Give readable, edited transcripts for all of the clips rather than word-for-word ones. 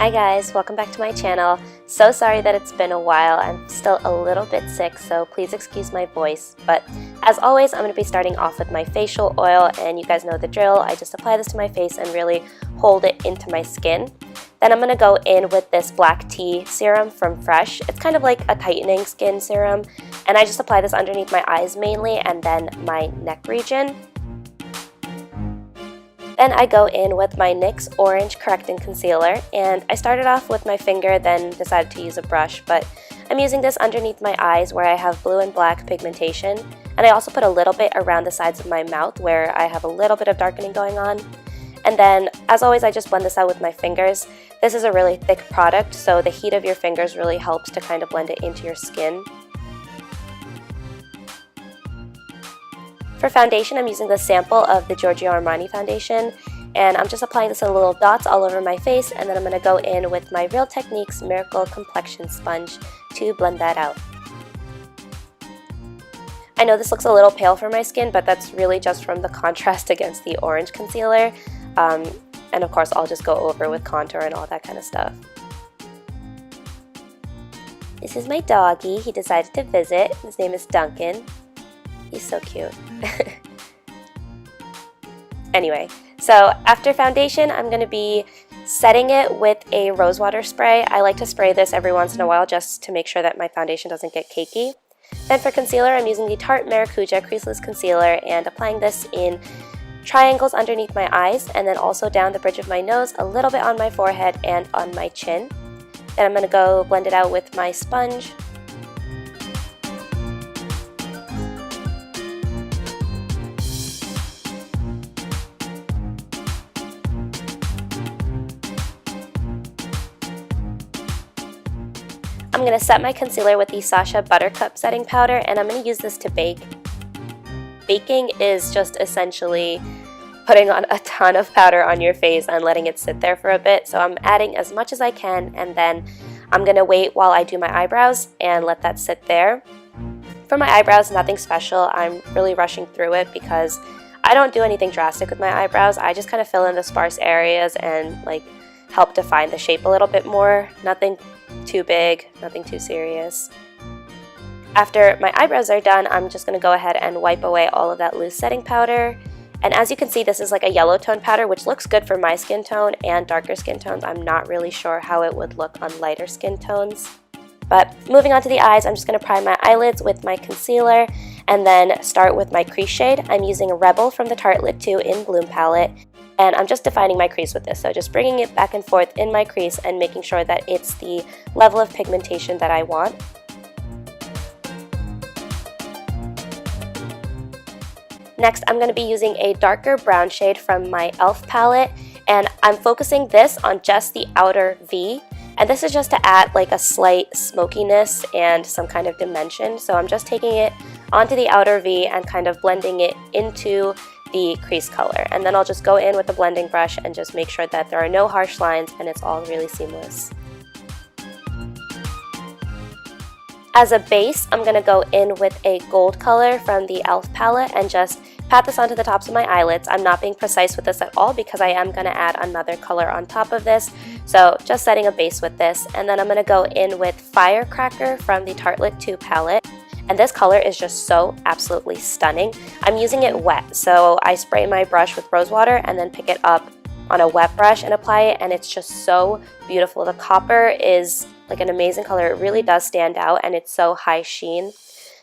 Hi guys, welcome back to my channel. So sorry that it's been a while. I'm still a little bit sick, so please excuse my voice. But as always, I'm going to be starting off with my facial oil, and you guys know the drill. I just apply this to my face and really hold it into my skin. Then I'm going to go in with this black tea serum from Fresh. It's kind of like a tightening skin serum, and I just apply this underneath my eyes mainly and then my neck region. Then I go in with my NYX Orange Correcting Concealer, and I started off with my finger, then decided to use a brush, but I'm using this underneath my eyes where I have blue and black pigmentation, and I also put a little bit around the sides of my mouth where I have a little bit of darkening going on. And then, as always, I just blend this out with my fingers. This is a really thick product, so the heat of your fingers really helps to kind of blend it into your skin. For foundation, I'm using the sample of the Giorgio Armani foundation, and I'm just applying this in little dots all over my face, and then I'm going to go in with my Real Techniques Miracle Complexion Sponge to blend that out. I know this looks a little pale for my skin, but that's really just from the contrast against the orange concealer, and of course I'll just go over with contour and all that kind of stuff. This is my doggy. He decided to visit. His name is Duncan. He's so cute. Anyway, so after foundation, I'm going to be setting it with a rosewater spray. I like to spray this every once in a while just to make sure that my foundation doesn't get cakey. Then for concealer, I'm using the Tarte Maracuja Creaseless Concealer and applying this in triangles underneath my eyes and then also down the bridge of my nose, a little bit on my forehead and on my chin. Then I'm going to go blend it out with my sponge. I'm going to set my concealer with the Sacha Buttercup Setting Powder, and I'm going to use this to bake. Baking is just essentially putting on a ton of powder on your face and letting it sit there for a bit. So I'm adding as much as I can, and then I'm going to wait while I do my eyebrows and let that sit there. For my eyebrows, nothing special. I'm really rushing through it because I don't do anything drastic with my eyebrows. I just kind of fill in the sparse areas and like help define the shape a little bit more. Nothing too big, nothing too serious. After my eyebrows are done, I'm just going to go ahead and wipe away all of that loose setting powder. And as you can see, this is like a yellow tone powder, which looks good for my skin tone and darker skin tones. I'm not really sure how it would look on lighter skin tones. But moving on to the eyes, I'm just going to prime my eyelids with my concealer and then start with my crease shade. I'm using Rebel from the Tarte Lit 2 in Bloom palette. And I'm just defining my crease with this, so just bringing it back and forth in my crease and making sure that it's the level of pigmentation that I want. Next, I'm going to be using a darker brown shade from my e.l.f. palette, and I'm focusing this on just the outer V. And this is just to add like a slight smokiness and some kind of dimension. So I'm just taking it onto the outer V and kind of blending it into the crease color, and then I'll just go in with the blending brush and just make sure that there are no harsh lines and it's all really seamless. As a base, I'm going to go in with a gold color from the e.l.f. palette and just pat this onto the tops of my eyelids. I'm not being precise with this at all because I am going to add another color on top of this, so just setting a base with this. And then I'm going to go in with Firecracker from the Tarte Lit 2 palette. And this color is just so absolutely stunning. I'm using it wet, so I spray my brush with rose water and then pick it up on a wet brush and apply it, and it's just so beautiful. The copper is like an amazing color. It really does stand out, and it's so high sheen.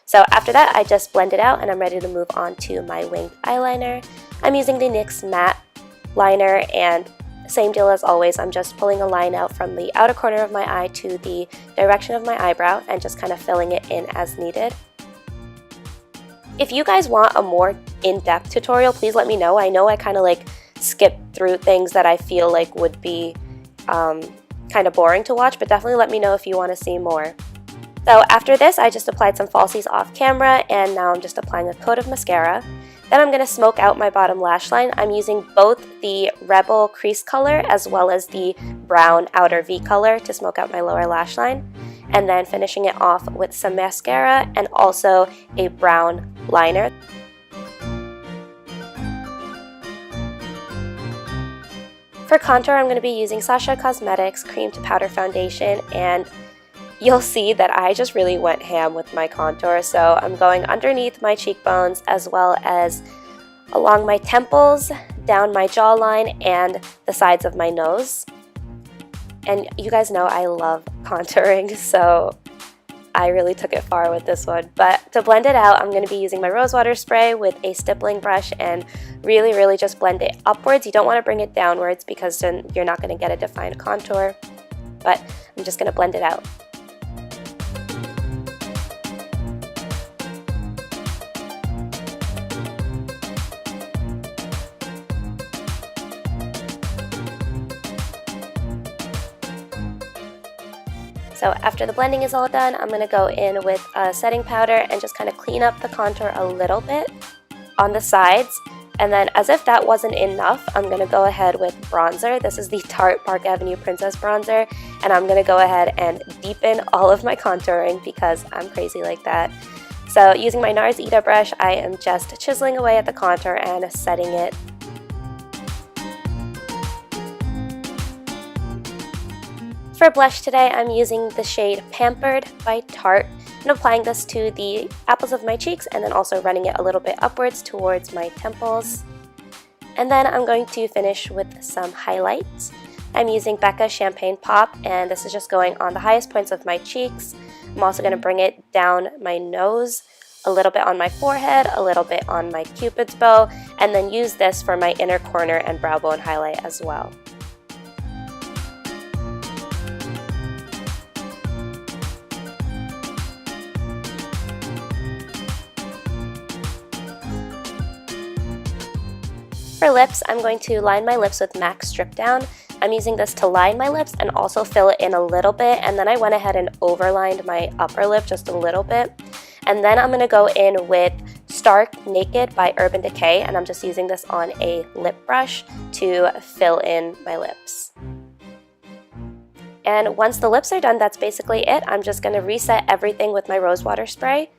So after that, I just blend it out, and I'm ready to move on to my winged eyeliner. I'm using the NYX Matte Liner, and same deal as always. I'm just pulling a line out from the outer corner of my eye to the direction of my eyebrow and just kind of filling it in as needed. If you guys want a more in-depth tutorial, please let me know. I know I kind of like skip through things that I feel like would be kind of boring to watch, but definitely let me know if you want to see more. So after this, I just applied some falsies off camera, and now I'm just applying a coat of mascara. Then I'm going to smoke out my bottom lash line. I'm using both the Rebel crease color as well as the brown outer V color to smoke out my lower lash line. And then finishing it off with some mascara and also a brown liner. For contour, I'm going to be using Sasha Cosmetics Cream to Powder Foundation, and you'll see that I just really went ham with my contour. So I'm going underneath my cheekbones as well as along my temples, down my jawline, and the sides of my nose. And you guys know I love contouring, so I really took it far with this one. But to blend it out, I'm going to be using my rosewater spray with a stippling brush and really just blend it upwards. You don't want to bring it downwards because then you're not going to get a defined contour. But I'm just going to blend it out. So after the blending is all done, I'm going to go in with a setting powder and just kind of clean up the contour a little bit on the sides. And then as if that wasn't enough, I'm going to go ahead with bronzer. This is the Tarte Park Avenue Princess Bronzer. And I'm going to go ahead and deepen all of my contouring because I'm crazy like that. So using my NARS Ita brush, I am just chiseling away at the contour and setting it. For blush today, I'm using the shade Pampered by Tarte and applying this to the apples of my cheeks and then also running it a little bit upwards towards my temples. And then I'm going to finish with some highlights. I'm using Becca Champagne Pop, and this is just going on the highest points of my cheeks. I'm also going to bring it down my nose, a little bit on my forehead, a little bit on my Cupid's bow, and then use this for my inner corner and brow bone highlight as well. For lips, I'm going to line my lips with MAC Strip Down. I'm using this to line my lips and also fill it in a little bit, and then I went ahead and overlined my upper lip just a little bit. And then I'm going to go in with Stark Naked by Urban Decay, and I'm just using this on a lip brush to fill in my lips. And once the lips are done, that's basically it. I'm just going to reset everything with my rosewater spray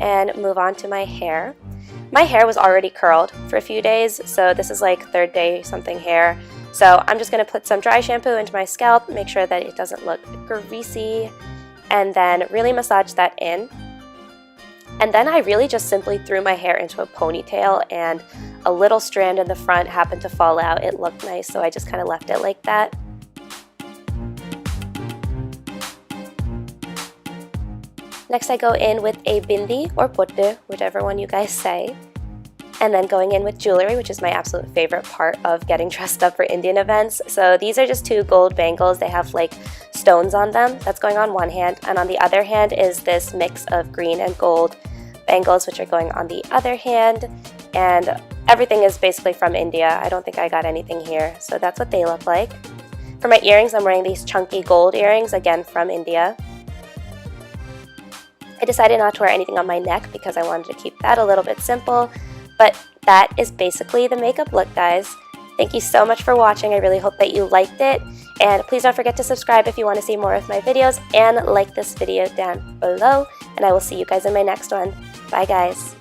and move on to my hair. My hair was already curled for a few days, so this is like third day something hair. So I'm just going to put some dry shampoo into my scalp, make sure that it doesn't look greasy, and then really massage that in. And then I really just simply threw my hair into a ponytail, and a little strand in the front happened to fall out. It looked nice, so I just kind of left it like that. Next I go in with a bindi or puttu, whichever one you guys say. And then going in with jewelry, which is my absolute favorite part of getting dressed up for Indian events. So these are just 2 gold bangles. They have like stones on them. That's going on one hand. And on the other hand is this mix of green and gold bangles, which are going on the other hand. And everything is basically from India. I don't think I got anything here. So that's what they look like. For my earrings, I'm wearing these chunky gold earrings, again from India. I decided not to wear anything on my neck because I wanted to keep that a little bit simple, but that is basically the makeup look, guys. Thank you so much for watching. I really hope that you liked it, and please don't forget to subscribe if you want to see more of my videos, and like this video down below, and I will see you guys in my next one. Bye, guys.